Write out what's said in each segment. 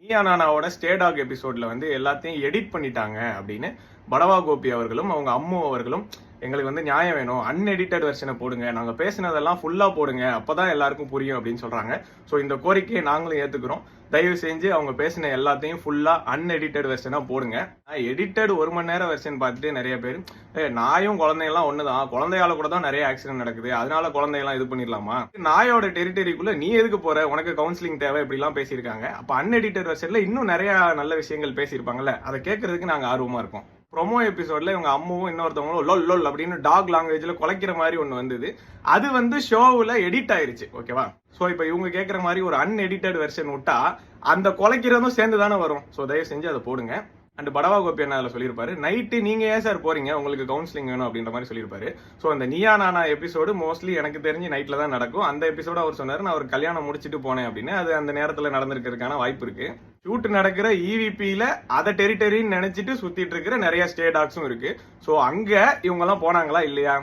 நீயா நானாவோட stay talk எபிசோட்ல வந்து எல்லாத்தையும் எடிட் பண்ணிட்டாங்க அப்படின்னு படவா கோபி அவர்களும் அவங்க அம்மு அவர்களும் எங்களுக்கு வந்து நியாயம் வேணும், அன்எடிட்டட் வெர்ஷனை போடுங்க, நாங்க பேசினதெல்லாம் ஃபுல்லா போடுங்க, அப்பதான் எல்லாருக்கும் புரியும் அப்படின்னு சொல்றாங்க. ஸோ இந்த கோரிக்கையை நாங்களும் ஏத்துக்கிறோம். தயவு செஞ்சு அவங்க பேசின எல்லாத்தையும் ஃபுல்லா அன்எடிட்டட் வெர்ஷனா போடுங்க. எடிட்டட் 1 மணி நேரம் வெர்ஷன் பார்த்துட்டு நிறைய பேர் நாயும் குழந்தையெல்லாம் ஒண்ணுதான், குழந்தையால கூட தான் நிறைய ஆக்சிடென்ட் நடக்குது, அதனால குழந்தையெல்லாம் இது பண்ணிடலாமா, நாயோட டெரிட்டரிக்குள்ள நீ எதுக்கு போற, உனக்கு கவுன்சிலிங் தேவை, இப்படி எல்லாம் பேசியிருக்காங்க. அப்ப அன்எடிட்டட் வெர்ஷன்ல இன்னும் நிறைய நல்ல விஷயங்கள் பேசியிருப்பாங்கல்ல, அதை கேட்கறதுக்கு நாங்க ஆர்வமா இருக்கோம். ப்ரொமோ எபிசோட்ல இவங்க அம்மாவும் இன்னொருத்தவங்களும் லொல் லொல் அப்படின்னு டாக் லாங்குவேஜ்ல குலைக்கிற மாதிரி ஒண்ணு வந்தது. அது வந்து ஷோவுல எடிட் ஆயிருச்சு. ஓகேவா? சோ இப்ப இவங்க கேட்கற மாதிரி ஒரு அன்எடிட்டட் வெர்ஷன் விட்டா அந்த குலைக்கிறதும் சேர்ந்து தானே வரும். சோ தயவு செஞ்சு அதை போடுங்க. அண்ட் படவா கோபி என்ன அதில் சொல்லியிருப்பாரு, நைட்டு நீங்க ஏன் சார் போறீங்க, உங்களுக்கு கவுன்சிலிங் வேணும் அப்படின்ற மாதிரி சொல்லியிருப்பாரு. ஸோ அந்த நீயா நானா எபிசோடு மோஸ்ட்லி எனக்கு தெரிஞ்சு நைட்ல தான் நடக்கும். அந்த எபிசோட அவர் சொன்னாரு, நான் அவர் கல்யாணம் முடிச்சுட்டு போனேன் அப்படின்னு. அது அந்த நேரத்தில் நடந்திருக்கிறதுக்கான வாய்ப்பு இருக்கு. ஷூட் நடக்கிற இவிபியில அதை டெரிட்டரின்னு நினைச்சிட்டு சுத்திட்டு இருக்கிற நிறைய ஸ்டே டாக்ஸும் இருக்கு. ஸோ அங்க இவங்க எல்லாம் போனாங்களா இல்லையா?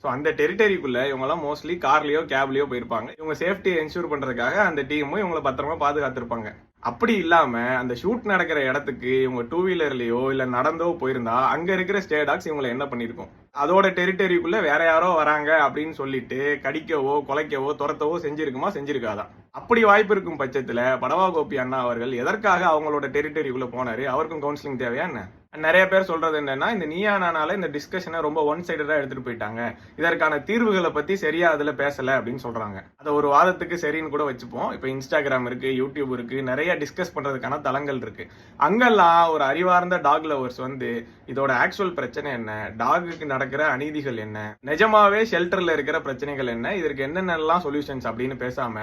ஸோ அந்த டெரிட்டரிக்குள்ள இவங்கெல்லாம் மோஸ்ட்லி கார்லயோ கேப்லயோ போயிருப்பாங்க. இவங்க சேஃப்டியை என்ஷூர் பண்றதுக்காக அந்த டீமும் இவங்களை பத்திரமா பாதுகாத்திருப்பாங்க. அப்படி இல்லாம அந்த ஷூட் நடக்கிற இடத்துக்கு இவங்க 2 வீலர்லயோ இல்ல நடந்தோ போயிருந்தா அங்க இருக்கிற ஸ்டே டாக்ஸ் இவங்களை என்ன பண்ணிருக்கும்? அதோட டெரிட்டரிக்குள்ள வேற யாரோ வராங்க அப்படின்னு சொல்லிட்டு கடிக்கவோ கொலைக்கவோ துரத்தவோ செஞ்சிருக்காதான். அப்படி வாய்ப்பு இருக்கும் பட்சத்துல படவா கோபி அண்ணா அவர்கள் எதற்காக அவங்களோட டெரிட்டரிக்குள்ள போனாரு? அவருக்கும் கவுன்சிலிங் தேவையா என்ன? நிறைய பேர் சொல்றது என்னன்னா, இந்த நீயா நானால இந்த டிஸ்கஷனை ரொம்ப ஒன் சைடடா எடுத்துட்டு போயிட்டாங்க, இதற்கான தீர்வுகளை பத்தி சரியா அதுல பேசல அப்படின்னு சொல்றாங்க. அதை ஒரு வாதத்துக்கு சரின்னு கூட வச்சுப்போம். இப்ப இன்ஸ்டாகிராம் இருக்கு, யூடியூப் இருக்கு, நிறைய டிஸ்கஸ் பண்றதுக்கான தளங்கள் இருக்கு. அங்கெல்லாம் ஒரு அறிவார்ந்த டாக் லவர்ஸ் வந்து இதோட ஆக்சுவல் பிரச்சனை என்ன, டாகுக்கு நடக்கிற அநீதிகள் என்ன, நிஜமாவே ஷெல்டர்ல இருக்கிற பிரச்சனைகள் என்ன, இதற்கு என்னென்னலாம் சொல்யூஷன்ஸ் அப்படின்னு பேசாம,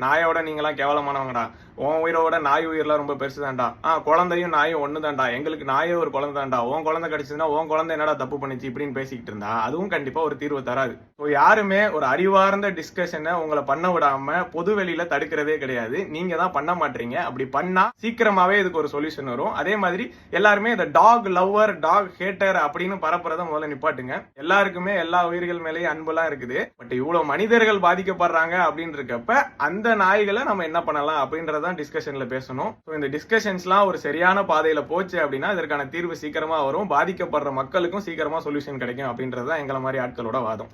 நாயோட நீங்களாம் கேவலமானவங்கடா, உன் உயிரோட நாய் உயிரெல்லாம் ரொம்ப பெருசுதான்டா, குழந்தையும் நாயும் ஒண்ணுதான்டா, எங்களுக்கு நாயே ஒரு குழந்தை தான்டா, உன் குழந்தை கிடைச்சதுன்னா உன் குழந்தை என்னடா தப்பு பண்ணிச்சு இப்படின்னு பேசிக்கிட்டு இருந்தா அதுவும் கண்டிப்பா ஒரு தீர்வு தராது. யாருமே ஒரு அறிவார்ந்த டிஸ்கஷனை உங்களை பண்ண விடாம பொது வெளியில தடுக்கிறதே கிடையாது. நீங்க தான் பண்ண மாட்டீங்க. அப்படி பண்ணா சீக்கிரமாவே இதுக்கு ஒரு சொல்யூஷன் வரும். அதே மாதிரி எல்லாருமே இந்த டாக் லவ்வர் டாக் ஹேட்டர் அப்படின்னு பரப்புறத முதல்ல நிப்பாட்டுங்க. எல்லாருக்குமே எல்லா உயிர்கள் மேலேயும் அன்பெல்லாம் இருக்குது. பட் இவ்வளவு மனிதர்கள் பாதிக்கப்படுறாங்க அப்படின்னு இருக்கப்ப அந்த நாய்களை நம்ம என்ன பண்ணலாம் அப்படின்றதான் டிஸ்கஷன்ல பேசணும். இந்த டிஸ்கஷன்ஸ்லாம் ஒரு சரியான பாதையில போச்சு அப்படின்னா இதற்கான தீர்வு சீக்கிரமா வரும், பாதிக்கப்படுற மக்களுக்கும் சீக்கிரமா சொல்யூஷன் கிடைக்கும் அப்படின்றதுதான் எங்களை மாதிரி ஆட்களோட வாதம்.